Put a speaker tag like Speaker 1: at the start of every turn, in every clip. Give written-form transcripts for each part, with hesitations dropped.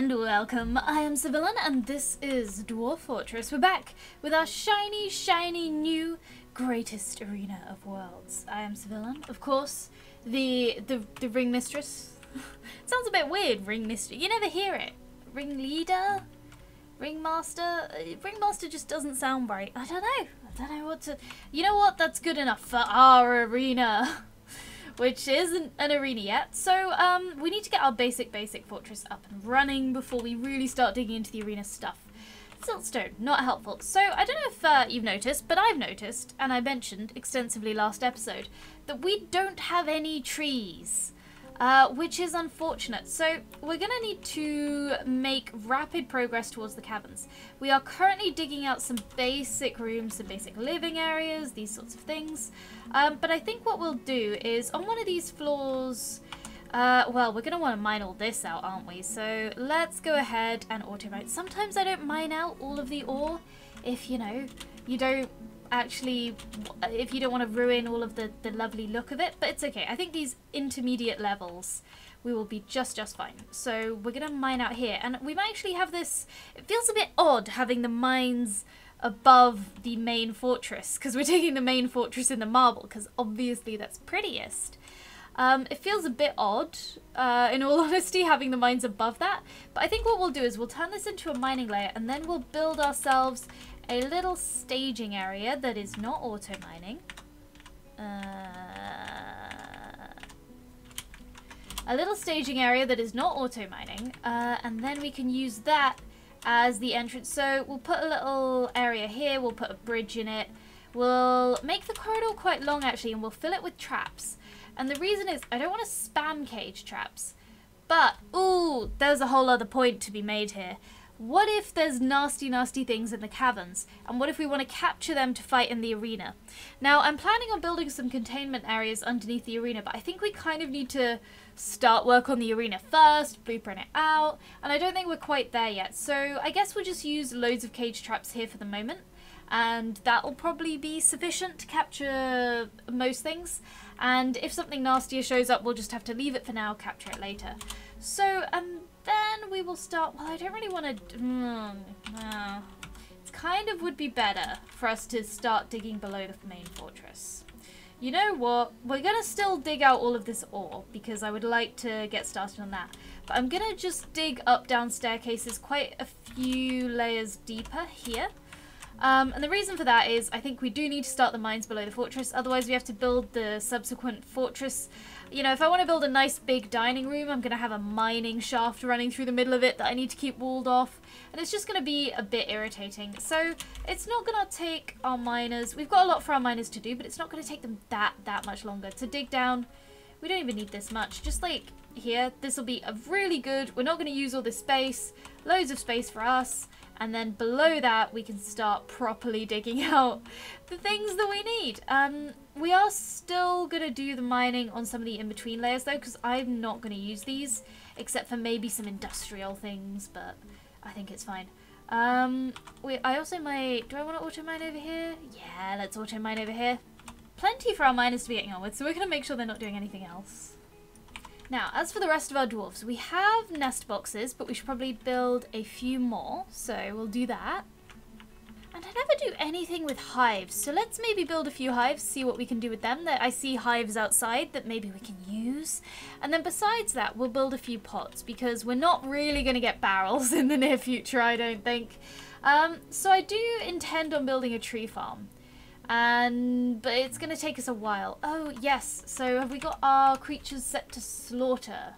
Speaker 1: And welcome, I am Sibyllin and this is Dwarf Fortress. We're back with our shiny, shiny new greatest arena of worlds. I am Sibyllin, of course, the ring mistress. Sounds a bit weird, ring mistress. You never hear it. Ring leader? Ringmaster? Ringmaster just doesn't sound right. I don't know what to... You know what? That's good enough for our arena. Which isn't an arena yet, so we need to get our basic fortress up and running before we really start digging into the arena stuff. Siltstone, not helpful. So I don't know if you've noticed, but I've noticed, and I mentioned extensively last episode, that we don't have any trees, which is unfortunate. So we're going to need to make rapid progress towards the caverns. We are currently digging out some basic rooms, some basic living areas, these sorts of things. But I think what we'll do is on one of these floors, well, we're going to want to mine all this out, aren't we? So let's go ahead and auto-mine. Sometimes I don't mine out all of the ore if, you know, you don't actually, if you don't want to ruin all of the lovely look of it, but it's okay. I think these intermediate levels we will be just fine. So we're going to mine out here, and we might actually have this, it feels a bit odd having the mines above the main fortress, because we're taking the main fortress in the marble, because obviously that's prettiest. It feels a bit odd, in all honesty, having the mines above that, but I think what we'll do is we'll turn this into a mining layer, and then we'll build ourselves a little staging area that is not auto-mining. A little staging area that is not auto-mining, and then we can use that as the entrance. So we'll put a little area here, we'll put a bridge in it, we'll make the corridor quite long actually, and we'll fill it with traps. And the reason is I don't want to spam cage traps, but ooh, there's a whole other point to be made here. What if there's nasty things in the caverns, and what if we want to capture them to fight in the arena? Now I'm planning on building some containment areas underneath the arena, but I think we kind of need to start work on the arena first, blueprint it out, and I don't think we're quite there yet. So I guess we'll just use loads of cage traps here for the moment, and that'll probably be sufficient to capture most things. And if something nastier shows up, we'll just have to leave it for now, capture it later. So, then we will start, well, I don't really want to, it kind of would be better for us to start digging below the main fortress. You know what, we're going to still dig out all of this ore, because I would like to get started on that. But I'm going to just dig up down staircases quite a few layers deeper here. And the reason for that is I think we do need to start the mines below the fortress, otherwise we have to build the subsequent fortress. You know, if I want to build a nice big dining room, I'm going to have a mining shaft running through the middle of it that I need to keep walled off, and it's just going to be a bit irritating. So it's not going to take our miners, we've got a lot for our miners to do, but it's not going to take them that much longer to dig down. We don't even need this much, just like here, this will be a really good, we're not going to use all this space, loads of space for us. And then below that, we can start properly digging out the things that we need. We are still going to do the mining on some of the in-between layers, though, because I'm not going to use these, except for maybe some industrial things, but I think it's fine. I also might... Do I want to auto-mine over here? Yeah, let's auto-mine over here. Plenty for our miners to be getting on with, so we're going to make sure they're not doing anything else. Now, as for the rest of our dwarves, we have nest boxes, but we should probably build a few more, so we'll do that. And I never do anything with hives, so let's maybe build a few hives, see what we can do with them. I see hives outside that maybe we can use. And then besides that, we'll build a few pots, because we're not really going to get barrels in the near future, I don't think. So I do intend on building a tree farm. But it's going to take us a while. Oh, yes. So have we got our creatures set to slaughter?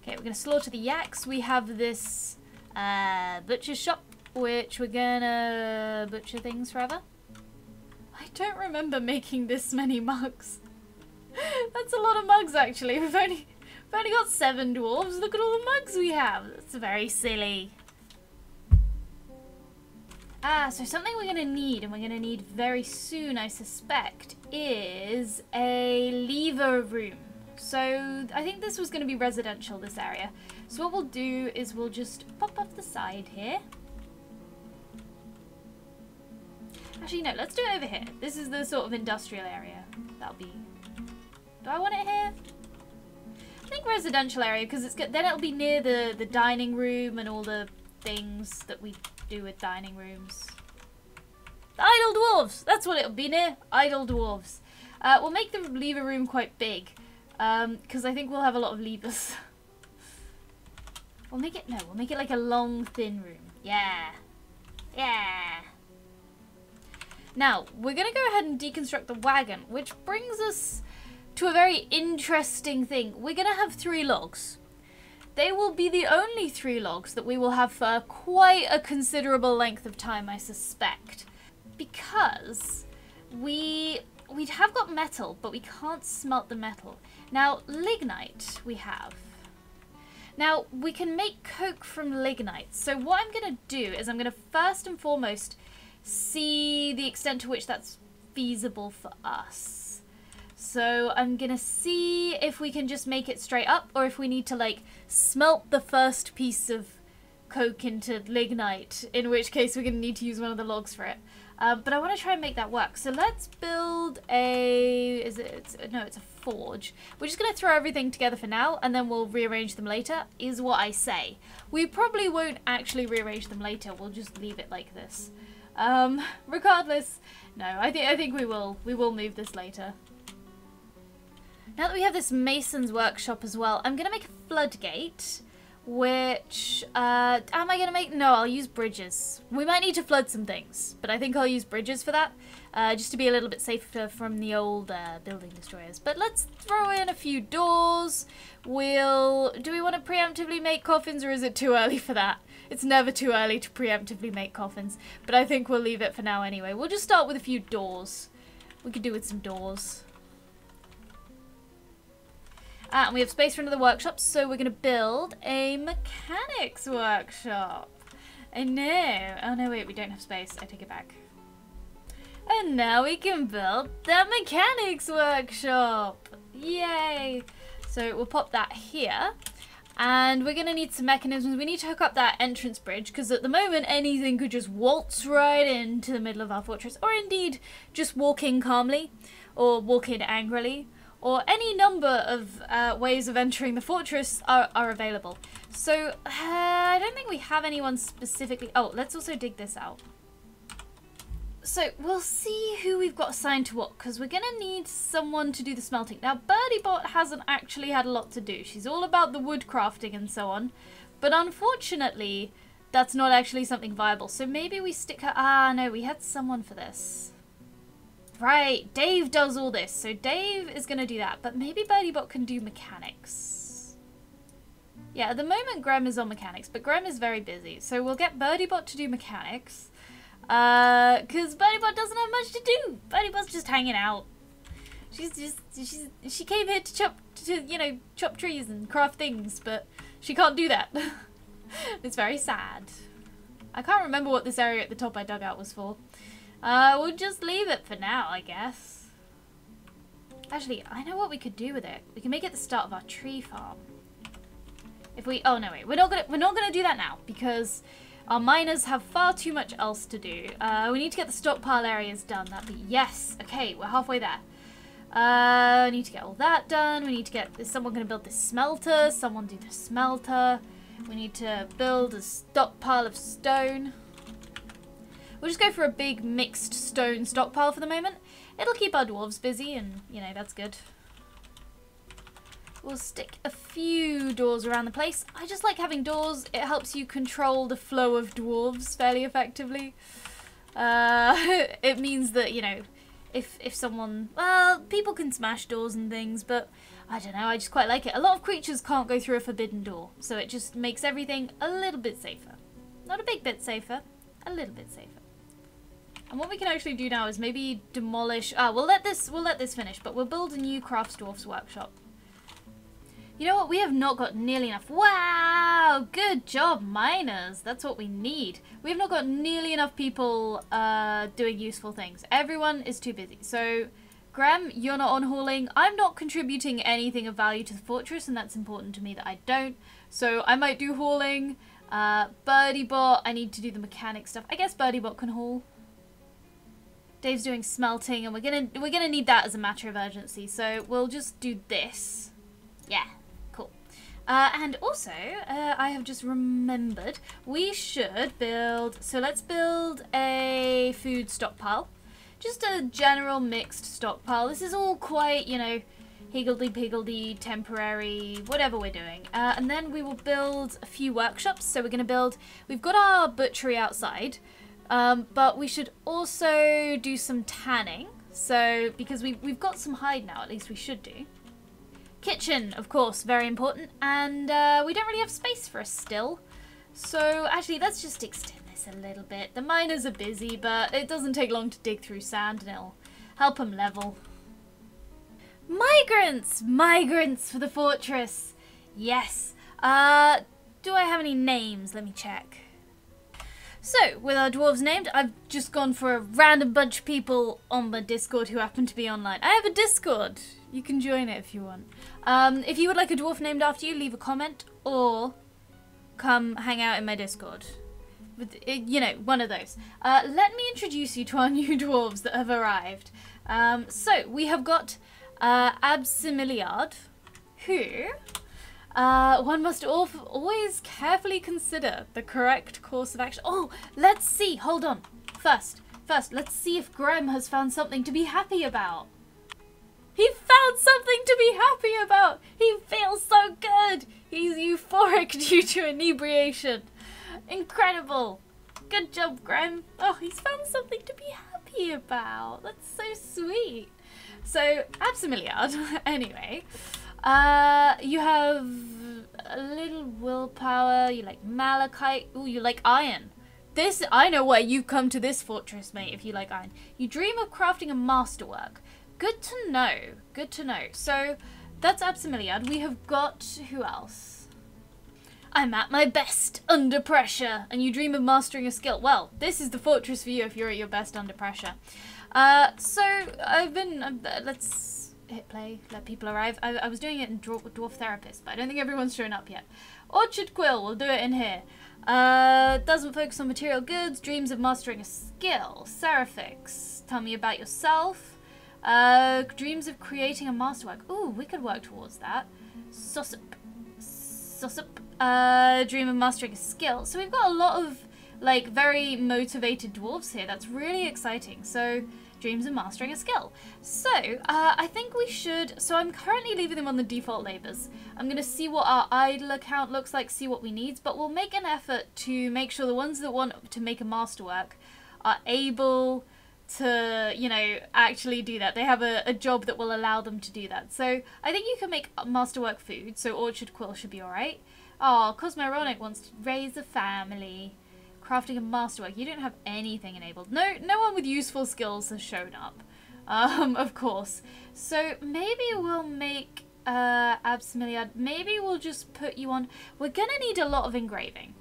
Speaker 1: Okay, we're going to slaughter the yaks. We have this butcher shop, which we're going to butcher things forever. I don't remember making this many mugs. That's a lot of mugs, actually. We've only got 7 dwarves. Look at all the mugs we have. That's very silly. So something we're going to need, and we're going to need very soon, I suspect, is a lever room. So I think this was going to be residential, this area. So what we'll do is we'll just pop off the side here. Actually, no, let's do it over here. This is the sort of industrial area. That'll be... Do I want it here? I think residential area, because it's good. Then it'll be near the dining room and all the things that we do with dining rooms. The idle dwarves! That's what it'll be near. Idle dwarves. We'll make the lever room quite big, because I think we'll have a lot of levers. We'll make it like a long, thin room. Yeah. Yeah. Now, we're going to go ahead and deconstruct the wagon, which brings us to a very interesting thing. We're going to have 3 logs. They will be the only 3 logs that we will have for quite a considerable length of time, I suspect. Because we'd have got metal, but we can't smelt the metal. Now, lignite we have. Now, we can make coke from lignite. So what I'm going to do is I'm going to first and foremost see the extent to which that's feasible for us. So I'm going to see if we can just make it straight up, or if we need to, like, smelt the first piece of coke into lignite, in which case we're going to need to use one of the logs for it. But I want to try and make that work. So let's build a... No, it's a forge. We're just going to throw everything together for now, and then we'll rearrange them later, is what I say. We probably won't actually rearrange them later. We'll just leave it like this. Regardless, no, I think we will move this later. Now that we have this mason's workshop as well, I'm going to make a floodgate, which, am I going to make? No, I'll use bridges. We might need to flood some things, but I think I'll use bridges for that, just to be a little bit safer from the old building destroyers. But let's throw in a few doors. Do we want to preemptively make coffins, or is it too early for that? It's never too early to preemptively make coffins, but I think we'll leave it for now anyway. We'll just start with a few doors. We could do with some doors. And we have space for another workshop, so we're going to build a mechanics workshop. I know. Oh no, wait, we don't have space. I take it back. And now we can build the mechanics workshop. Yay! So we'll pop that here. And we're going to need some mechanisms. We need to hook up that entrance bridge, because at the moment anything could just waltz right into the middle of our fortress. Or indeed, just walk in calmly, or walk in angrily, or any number of ways of entering the fortress are available. So, I don't think we have anyone specifically... Oh, let's also dig this out. So, we'll see who we've got assigned to what, because we're going to need someone to do the smelting. Now, BirdieBot hasn't actually had a lot to do. She's all about the wood crafting and so on. But unfortunately, that's not actually something viable. So maybe we stick her... Ah, no, we had someone for this. Right, Dave does all this. So Dave is going to do that. But maybe BirdieBot can do mechanics. Yeah, at the moment, Grem is on mechanics, but Grem is very busy. So we'll get BirdieBot to do mechanics. Because BirdieBot doesn't have much to do. BirdieBot's just hanging out. She came here to chop trees and craft things, but she can't do that. It's very sad. I can't remember what this area at the top I dug out was for. We'll just leave it for now, I guess. Actually, I know what we could do with it. We can make it the start of our tree farm. If we... Oh, no, wait. We're not gonna do that now, because our miners have far too much else to do. We need to get the stockpile areas done. That'd be... Yes. Okay, we're halfway there. We need to get all that done. We need to get... Is someone going to build this smelter? Someone do the smelter. We need to build a stockpile of stone. We'll just go for a big mixed stone stockpile for the moment. It'll keep our dwarves busy and, you know, that's good. We'll stick a few doors around the place. I just like having doors. It helps you control the flow of dwarves fairly effectively. It means that, you know, if someone... Well, people can smash doors and things, but I don't know, I just quite like it. A lot of creatures can't go through a forbidden door, so it just makes everything a little bit safer. Not a big bit safer, a little bit safer. And what we can actually do now is maybe demolish... we'll let this finish, but we'll build a new crafts dwarfs workshop. You know what? We have not got nearly enough. Wow! Good job, miners. That's what we need. We have not got nearly enough people doing useful things. Everyone is too busy. So, Graham, you're not on hauling. I'm not contributing anything of value to the fortress, and that's important to me that I don't. So, I might do hauling. BirdieBot, I need to do the mechanic stuff. I guess BirdieBot can haul. Dave's doing smelting, and we're gonna need that as a matter of urgency. So, we'll just do this. Yeah. Cool. And also, I have just remembered, we should build, so let's build a food stockpile. Just a general mixed stockpile. This is all quite, you know, higgledy-piggledy, temporary, whatever we're doing. And then we will build a few workshops. So we're going to build, we've got our butchery outside, but we should also do some tanning. So, because we've got some hide now, at least we should do. Kitchen, of course, very important. And we don't really have space for a still. So, actually, let's just extend this a little bit. The miners are busy, but it doesn't take long to dig through sand and it'll help them level. Migrants! Migrants for the fortress. Yes. Do I have any names? Let me check. So, with our dwarves named, I've just gone for a random bunch of people on my Discord who happen to be online. I have a Discord. You can join it if you want. If you would like a dwarf named after you, leave a comment or come hang out in my Discord. With, you know, one of those. Let me introduce you to our new dwarves that have arrived. So, we have got Absimiliard, who... one must always carefully consider the correct course of action. Oh, let's see. Hold on. First, let's see if Graham has found something to be happy about. He found something to be happy about. He feels so good. He's euphoric due to inebriation. Incredible. Good job, Graham. Oh, he's found something to be happy about. That's so sweet. So, Absimiliard, anyway... you have a little willpower, you like malachite, ooh, you like iron. This, I know why you've come to this fortress, mate, if you like iron. You dream of crafting a masterwork. Good to know, good to know. So, that's Absimiliard. We have got, who else? I'm at my best under pressure, and you dream of mastering a skill. Well, this is the fortress for you if you're at your best under pressure. So, I've been, let's... hit play, let people arrive. I was doing it in Dwarf Therapist, but I don't think everyone's shown up yet. Orchard Quill, we'll do it in here. Doesn't focus on material goods, dreams of mastering a skill. Seraphix, tell me about yourself. Dreams of creating a masterwork. Ooh, we could work towards that. Sossup, dream of mastering a skill. So we've got a lot of, like, very motivated dwarves here. That's really exciting. So... dreams of mastering a skill. So, I think we should... So I'm currently leaving them on the default labors. I'm going to see what our idle account looks like, see what we need, but we'll make an effort to make sure the ones that want to make a masterwork are able to, you know, actually do that. They have a job that will allow them to do that. So I think you can make masterwork food, so Orchard Quill should be alright. Oh, Cosmoronic wants to raise a family. Crafting a masterwork. You don't have anything enabled. No one with useful skills has shown up. Of course. So maybe we'll make Absimiliard. Maybe we'll just put you on. We're gonna need a lot of engraving.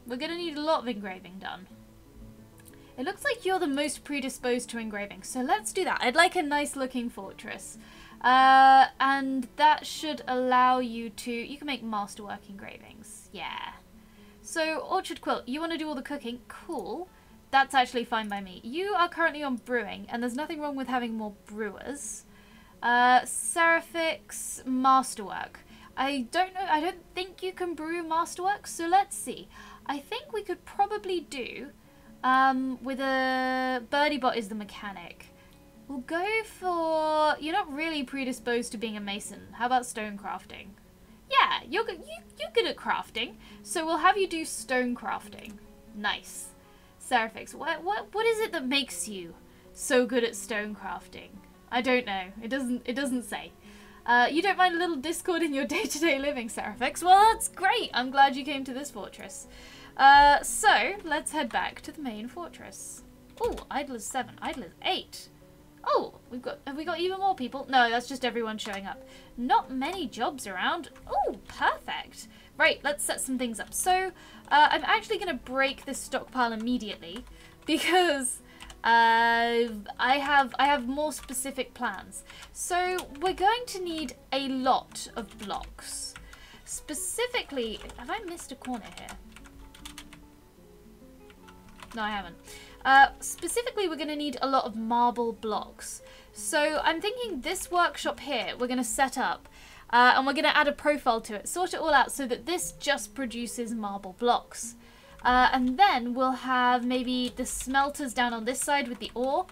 Speaker 1: We're gonna need a lot of engraving done. It looks like you're the most predisposed to engraving, so let's do that. I'd like a nice looking fortress. And that should allow you to... You can make masterwork engravings. Yeah. So, Orchard Quill, you want to do all the cooking? Cool. That's actually fine by me. You are currently on brewing, and there's nothing wrong with having more brewers. Seraphix, masterwork. I don't know, I don't think you can brew masterwork, so let's see. I think we could probably do, with a... Birdiebot is the mechanic. We'll go for... You're not really predisposed to being a mason. How about stone crafting? Yeah, you're good at crafting, so we'll have you do stone crafting. Nice. Seraphix, what is it that makes you so good at stone crafting? I don't know. It doesn't say. You don't mind a little discord in your day-to-day living, Seraphix? Well, that's great. I'm glad you came to this fortress. So let's head back to the main fortress. Oh, Idler's 7. Idler's 8. Oh, have we got even more people? No, that's just everyone showing up. Not many jobs around. Oh, perfect. Right, let's set some things up. So, I'm actually going to break this stockpile immediately because I have more specific plans. So, we're going to need a lot of blocks. Specifically, have I missed a corner here? No, I haven't. Specifically, we're going to need a lot of marble blocks. So I'm thinking this workshop here, we're going to set up And we're going to add a profile to it, sort it all out so that this just produces marble blocks. And then we'll have maybe the smelters down on this side with the ore.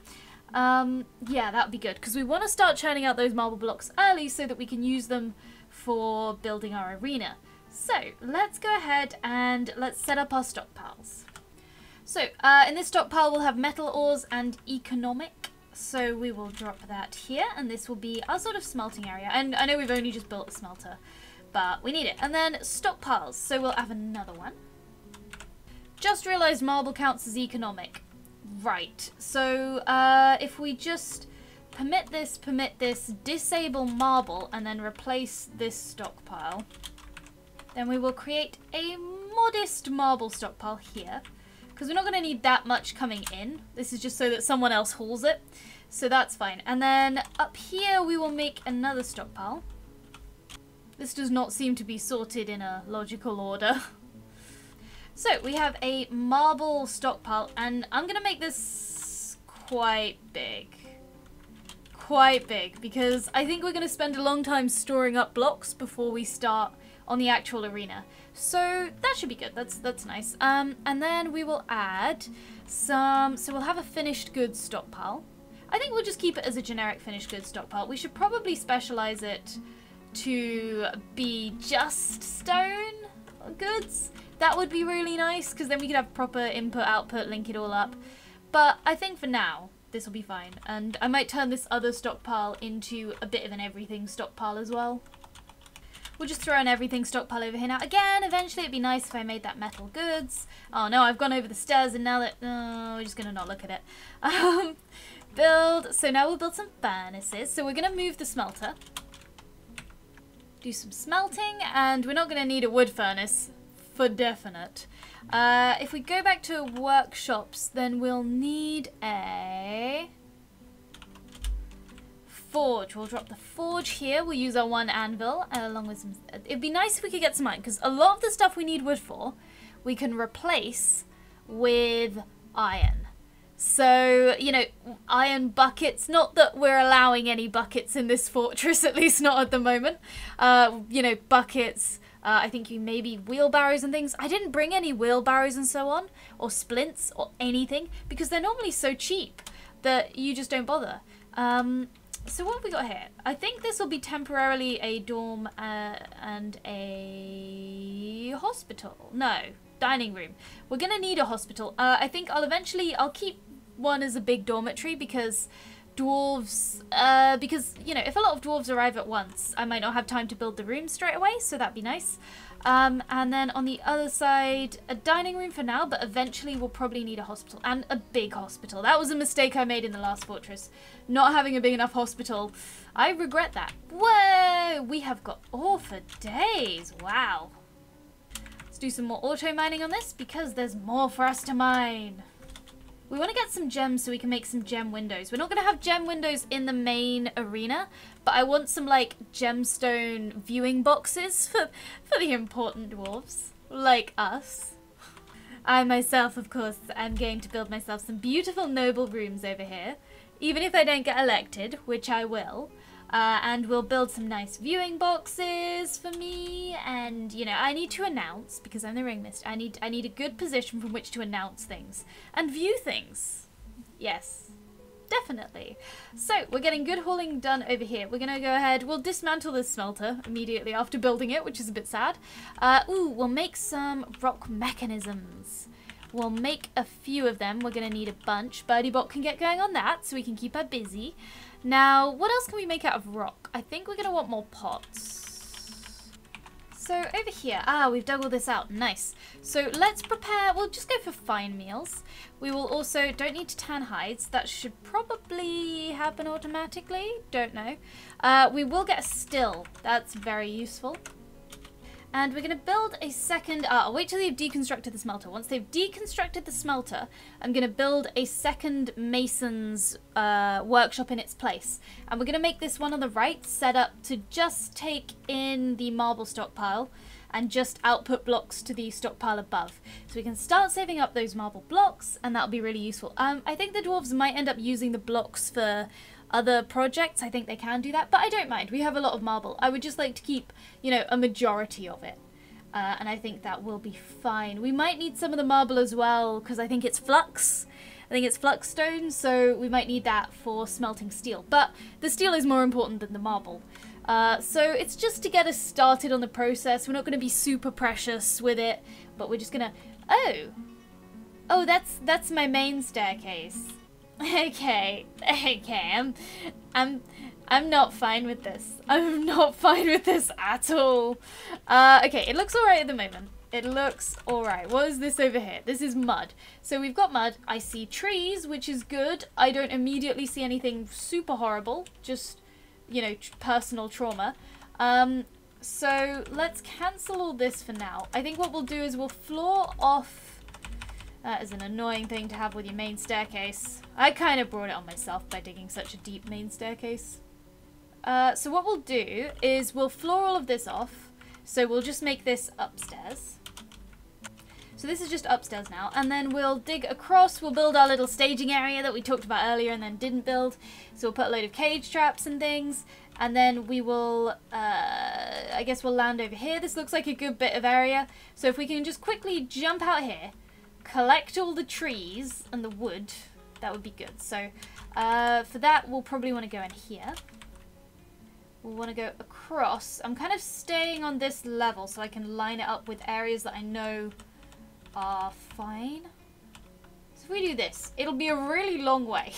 Speaker 1: Yeah, that would be good, because we want to start churning out those marble blocks early so that we can use them for building our arena. So let's go ahead and let's set up our stockpiles. So in this stockpile we'll have metal ores and economic. So we will drop that here, and this will be our sort of smelting area. And I know we've only just built a smelter, but we need it. And then stockpiles, so we'll have another one. Just realised marble counts as economic. Right, so if we just permit this, disable marble, and then replace this stockpile, then we will create a modest marble stockpile here. Because we're not going to need that much coming in. This is just so that someone else hauls it. So that's fine. And then up here we will make another stockpile. This does not seem to be sorted in a logical order. So we have a marble stockpile, and I'm going to make this quite big. Quite big, because I think we're going to spend a long time storing up blocks before we start on the actual arena. So that should be good. That's nice. And then we will add some, so we'll have a finished goods stockpile. I think we'll just keep it as a generic finished goods stockpile. We should probably specialize it to be just stone goods. That would be really nice, because then we could have proper input, output, link it all up. But I think for now, this will be fine. And I might turn this other stockpile into a bit of an everything stockpile as well. We'll just throw an everything stockpile over here now. Again, eventually it'd be nice if I made that metal goods. Oh no, I've gone over the stairs and now that... we're just going to not look at it. Build. So now we'll build some furnaces. So we're going to move the smelter. Do some smelting, and we're not going to need a wood furnace for definite. If we go back to workshops, then we'll need a... forge. We'll drop the forge here. We'll use our one anvil along with some... It'd be nice if we could get some iron, because a lot of the stuff we need wood for, we can replace with iron. So, you know, iron buckets. Not that we're allowing any buckets in this fortress, at least not at the moment. You know, buckets. I think you maybe wheelbarrows and things. I didn't bring any wheelbarrows and so on, or splints, or anything, because they're normally so cheap that you just don't bother. So what have we got here? I think this will be temporarily a dorm and a hospital. No, dining room. We're going to need a hospital. I think I'll keep one as a big dormitory, because dwarves, you know, if a lot of dwarves arrive at once, I might not have time to build the room straight away, so that'd be nice. And then on the other side, a dining room for now, but eventually we'll probably need a hospital, and a big hospital. That was a mistake I made in the last fortress, not having a big enough hospital. I regret that. Whoa, we have got ore for days. Wow. Let's do some more auto mining on this, because there's more for us to mine. We want to get some gems so we can make some gem windows. We're not going to have gem windows in the main arena, but I want some, like, gemstone viewing boxes for the important dwarves, like us. I myself, of course, am going to build myself some beautiful noble rooms over here, even if I don't get elected, which I will. And we'll build some nice viewing boxes for me, and, you know, I need to announce, because I'm the ringmaster, I need a good position from which to announce things and view things. Yes, definitely. So we're getting good hauling done over here. We're gonna go ahead, we'll dismantle this smelter immediately after building it, which is a bit sad. We'll make some rock mechanisms. We'll make a few of them. We're gonna need a bunch. Birdiebot can get going on that, so we can keep her busy. Now, what else can we make out of rock? I think we're going to want more pots. So over here, we've dug all this out. Nice. So let's prepare, we'll just go for fine meals. We will also, don't need to tan hides. That should probably happen automatically. Don't know. We will get a still. That's very useful. And we're going to build a second... I'll wait till they've deconstructed the smelter. Once they've deconstructed the smelter, I'm going to build a second mason's workshop in its place. And we're going to make this one on the right set up to just take in the marble stockpile and just output blocks to the stockpile above. So we can start saving up those marble blocks, and that'll be really useful. I think the dwarves might end up using the blocks for other projects, I think they can do that, but I don't mind. We have a lot of marble. I would just like to keep, you know, a majority of it. And I think that will be fine. We might need some of the marble as well, because I think it's flux. I think it's flux stone, so we might need that for smelting steel. But the steel is more important than the marble. So it's just to get us started on the process. We're not going to be super precious with it, but we're just going to... Oh, that's my main staircase. Okay, I'm not fine with this. I'm not fine with this at all. Okay, it looks alright at the moment. It looks alright. What is this over here? This is mud. So we've got mud. I see trees, which is good. I don't immediately see anything super horrible. Just, you know, personal trauma. So let's cancel all this for now. I think what we'll do is we'll floor off... That is an annoying thing to have with your main staircase. I kind of brought it on myself by digging such a deep main staircase. So what we'll do is we'll floor all of this off. So we'll just make this upstairs. So this is just upstairs now. And then we'll dig across. We'll build our little staging area that we talked about earlier and then didn't build. So we'll put a load of cage traps and things. And then we will, I guess we'll land over here. This looks like a good bit of area. So if we can just quickly jump out here, collect all the trees and the wood, that would be good. So for that, we'll probably want to go in here. We'll want to go across. I'm kind of staying on this level so I can line it up with areas that I know are fine. So if we do this, it'll be a really long way.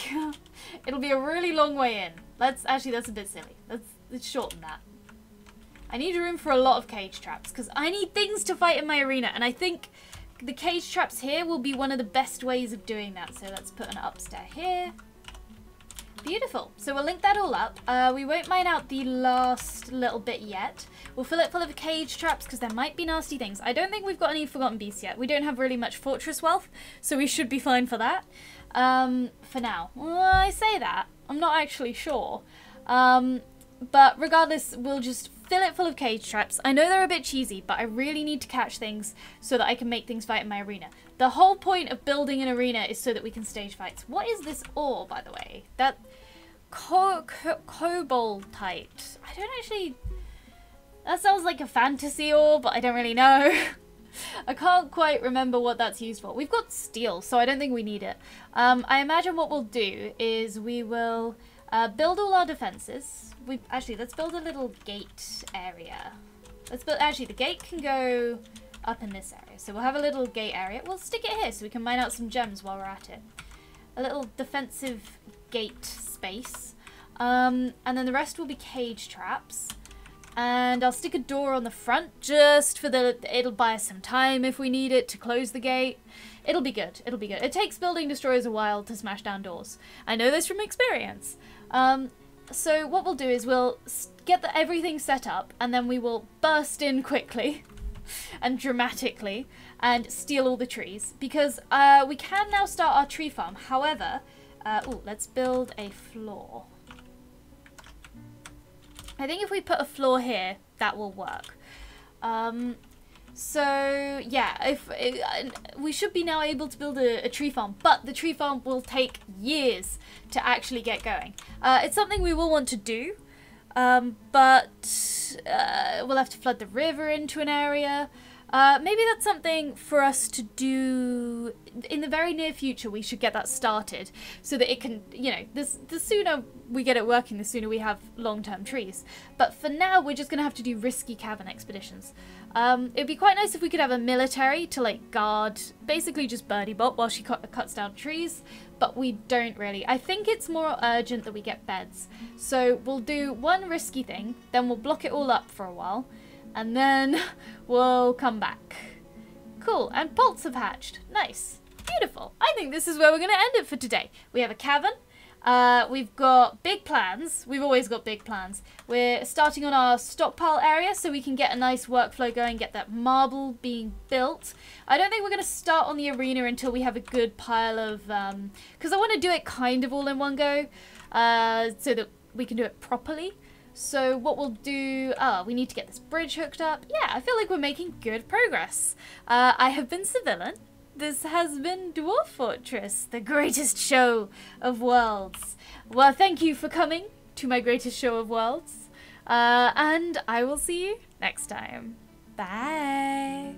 Speaker 1: It'll be a really long way in. Actually, that's a bit silly. Let's shorten that. I need room for a lot of cage traps because I need things to fight in my arena, and I think the cage traps here will be one of the best ways of doing that. So let's put an upstairs here. Beautiful. So we'll link that all up. We won't mine out the last little bit yet. We'll fill it full of cage traps because there might be nasty things. I don't think we've got any forgotten beasts yet. We don't have really much fortress wealth, so we should be fine for that. For now. Well, I say that. I'm not actually sure. But regardless, we'll just fill it full of cage traps. I know they're a bit cheesy, but I really need to catch things so that I can make things fight in my arena. The whole point of building an arena is so that we can stage fights. What is this ore, by the way? That cobaltite. I don't actually... That sounds like a fantasy ore, but I don't really know. I can't quite remember what that's used for. We've got steel, so I don't think we need it. I imagine what we'll do is we will build all our defenses. Actually, let's build a little gate area. Actually, the gate can go up in this area. So we'll have a little gate area. We'll stick it here so we can mine out some gems while we're at it. A little defensive gate space. And then the rest will be cage traps. And I'll stick a door on the front just for it'll buy us some time if we need it to close the gate. It'll be good. It'll be good. It takes building destroyers a while to smash down doors. I know this from experience. So what we'll do is we'll get everything set up and then we will burst in quickly and dramatically and steal all the trees because we can now start our tree farm. However, let's build a floor. I think if we put a floor here, that will work. So yeah, we should be now able to build a tree farm, but the tree farm will take years to actually get going. It's something we will want to do, but we'll have to flood the river into an area. Maybe that's something for us to do in the very near future. We should get that started so that it can, you know, the sooner we get it working, the sooner we have long-term trees. But for now, we're just going to have to do risky cavern expeditions. It'd be quite nice if we could have a military to like guard, basically just Birdie Bot while she cuts down trees, but we don't really. I think it's more urgent that we get beds. So we'll do one risky thing, then we'll block it all up for a while, and then we'll come back. Cool, and poults have hatched. Nice. Beautiful. I think this is where we're going to end it for today. We have a cavern. We've got big plans. We've always got big plans. We're starting on our stockpile area so we can get a nice workflow going, get that marble being built. I don't think we're going to start on the arena until we have a good pile of... because I want to do it kind of all in one go so that we can do it properly. So what we'll do, we need to get this bridge hooked up. Yeah, I feel like we're making good progress. I have been Civillan. this has been Dwarf Fortress, the greatest show of worlds. Well, thank you for coming to my greatest show of worlds. And I will see you next time. Bye.